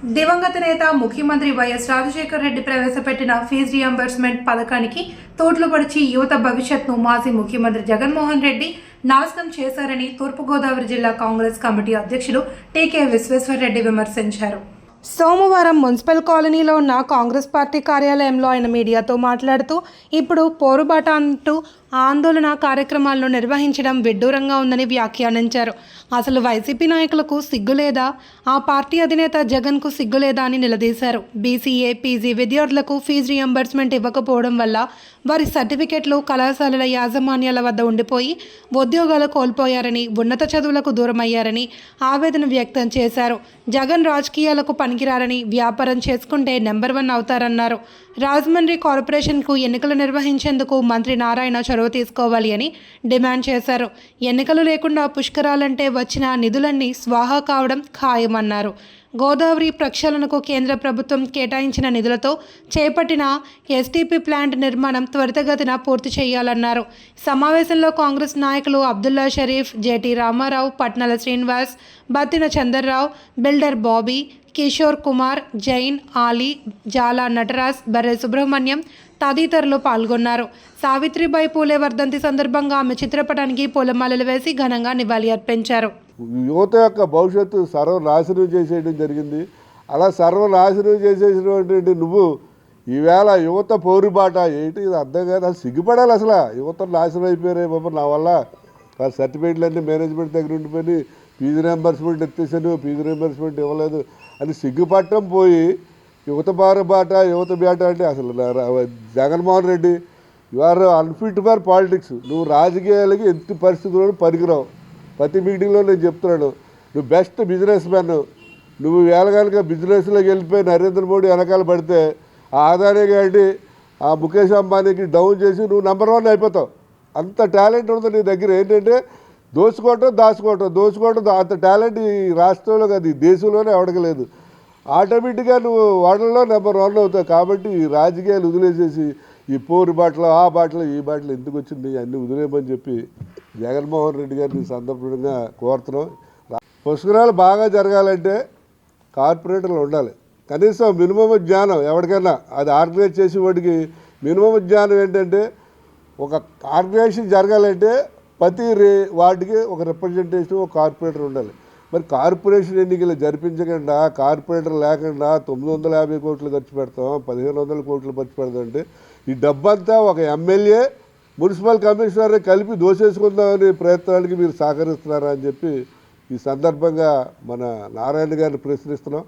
దివంగత నేత ముఖ్యమంత్రి వైఎస్ రాజశేఖర రెడ్డి ప్రవేశపెట్టిన ఫీజు రియంబర్స్మెంట్ పథకానికి తోట్లు పడిచి యువత భవిష్యత్ను మాజీ ముఖ్యమంత్రి జగన్మోహన్ రెడ్డి నాశనం చేశారని తూర్పుగోదావరి జిల్లా కాంగ్రెస్ కమిటీ అధ్యక్షుడు టీకే విశ్వేశ్వరరెడ్డి విమర్శించారు. సోమవారం మున్సిపల్ కాలనీలో ఉన్న కాంగ్రెస్ పార్టీ కార్యాలయంలో ఆయన మీడియాతో మాట్లాడుతూ ఇప్పుడు పోరుబాట అంటూ ఆందోళన కార్యక్రమాలను నిర్వహించడం విడ్డూరంగా ఉందని వ్యాఖ్యానించారు. అసలు వైసీపీ నాయకులకు సిగ్గులేదా, ఆ పార్టీ అధినేత జగన్కు సిగ్గులేదా అని నిలదీశారు. బీసీఏ, పీజీ విద్యార్థులకు ఫీజు రియంబర్స్మెంట్ ఇవ్వకపోవడం వల్ల వారి సర్టిఫికెట్లు కళాశాలల యాజమాన్యాల వద్ద ఉండిపోయి ఉద్యోగాలు కోల్పోయారని, ఉన్నత చదువులకు దూరమయ్యారని ఆవేదన వ్యక్తం చేశారు. జగన్ రాజకీయాలకు పనికిరారని, వ్యాపారం చేసుకుంటే నెంబర్ 1 అవుతారన్నారు. రాజమండ్రి కార్పొరేషన్కు ఎన్నికలు నిర్వహించేందుకు మంత్రి నారాయణ చొరవ తీసుకోవాలి అని డిమాండ్ చేశారు. ఎన్నికలు లేకుండా పుష్కరాలంటే వచ్చిన నిధులన్నీ స్వాహా కావడం ఖాయమన్నారు. గోదావరి ప్రక్షాళనకు కేంద్ర ప్రభుత్వం కేటాయించిన నిధులతో చేపట్టిన ఎస్టీపీ ప్లాంట్ నిర్మాణం త్వరితగతిన పూర్తి చేయాలన్నారు. సమావేశంలో కాంగ్రెస్ నాయకులు అబ్దుల్లా షరీఫ్, జేటీ రామారావు, పట్నాల శ్రీనివాస్, బత్తిన చందర్రావు, బిల్డర్ బాబీ, కిషోర్ కుమార్, జైన్, ఆలీ, జాలా నటరాజ్, బర్రె సుబ్రహ్మణ్యం తదితరులు పాల్గొన్నారు. సావిత్రిబాయి పూలే వర్ధంతి సందర్భంగా ఆమె చిత్రపటానికి పూలమాలలు వేసి ఘనంగా నివాళి అర్పించారు. యువత యొక్క భవిష్యత్తు సర్వనాశనం చేసేయడం జరిగింది. అలా సర్వనాశనం చేసేసినటువంటి నువ్వు ఈవేళ యువత పోరుబాట ఏంటి ఇది అర్థం కాదు. అసలు సిగ్గుపడాలి. అసలు యువత నాశనం అయిపోయారే బాబు, నా వల్ల ఆ సర్టిఫికేట్లు అన్నీ మేనేజ్మెంట్ దగ్గర ఉండిపోయి ఫీజు రియంబర్స్మెంట్ ఎత్తేసాను, ఫీజు రియంబర్స్మెంట్ ఇవ్వలేదు అని సిగ్గుపట్టం పోయి యువత బాట యువత బేట అంటే అసలు Jaganmohan Reddy you are unfit for politics. నువ్వు రాజకీయాలకి ఎట్టి పరిస్థితుల్లో పనికిరావు. ప్రతి మీటింగ్లో నేను చెప్తున్నాను, నువ్వు బెస్ట్ బిజినెస్ మ్యాన్. నువ్వు వేలగాలుగా బిజినెస్లోకి వెళ్ళిపోయి నరేంద్ర మోడీ వెనకాల పడితే ఆ ఆదాని గారిని, ఆ ముఖేష్ అంబానీకి డౌన్ చేసి నువ్వు నెంబర్ 1 అయిపోతావు. అంత టాలెంట్ ఉంది నీ దగ్గర. ఏంటంటే దోచుకోవటం అంత టాలెంట్ ఈ రాష్ట్రంలో కాదు, ఈ దేశంలోనే ఎవడకలేదు. ఆటోమేటిక్గా నువ్వు వాళ్ళలో నెంబర్ 1 అవుతావు. కాబట్టి ఈ రాజకీయాలు వదిలేసేసి ఈ పోరు బాటలు, ఆ బాటలు, ఈ బాటలు ఎందుకు వచ్చింది అన్నీ వదిలేయమని చెప్పి జగన్మోహన్ రెడ్డి గారిని సందర్భంగా కోరుతున్నాం. పుష్కరాలు బాగా జరగాలంటే కార్పొరేటర్లు ఉండాలి. కనీసం మినిమం జ్ఞానం ఎవరికైనా అది ఆర్గనైజ్ చేసేవాడికి మినిమం జ్ఞానం ఏంటంటే, ఒక ఆర్గనైజేషన్ జరగాలంటే ప్రతి వాటికి ఒక రిప్రజెంటేషన్, ఒక కార్పొరేటర్ ఉండాలి. మరి కార్పొరేషన్ ఎన్నికలు జరిపించకుండా, కార్పొరేటర్ లేకుండా 950 కోట్లు ఖర్చు పెడతాం, 1500 కోట్లు ఖర్చు పెడతాం అంటే ఈ డబ్బంతా ఒక ఎమ్మెల్యే, మున్సిపల్ కమిషనర్ కలిపి దోసేసుకుందామని ప్రయత్నానికి మీరు సహకరిస్తున్నారా అని చెప్పి ఈ సందర్భంగా మన నారాయణ గారిని ప్రశ్నిస్తున్నాం.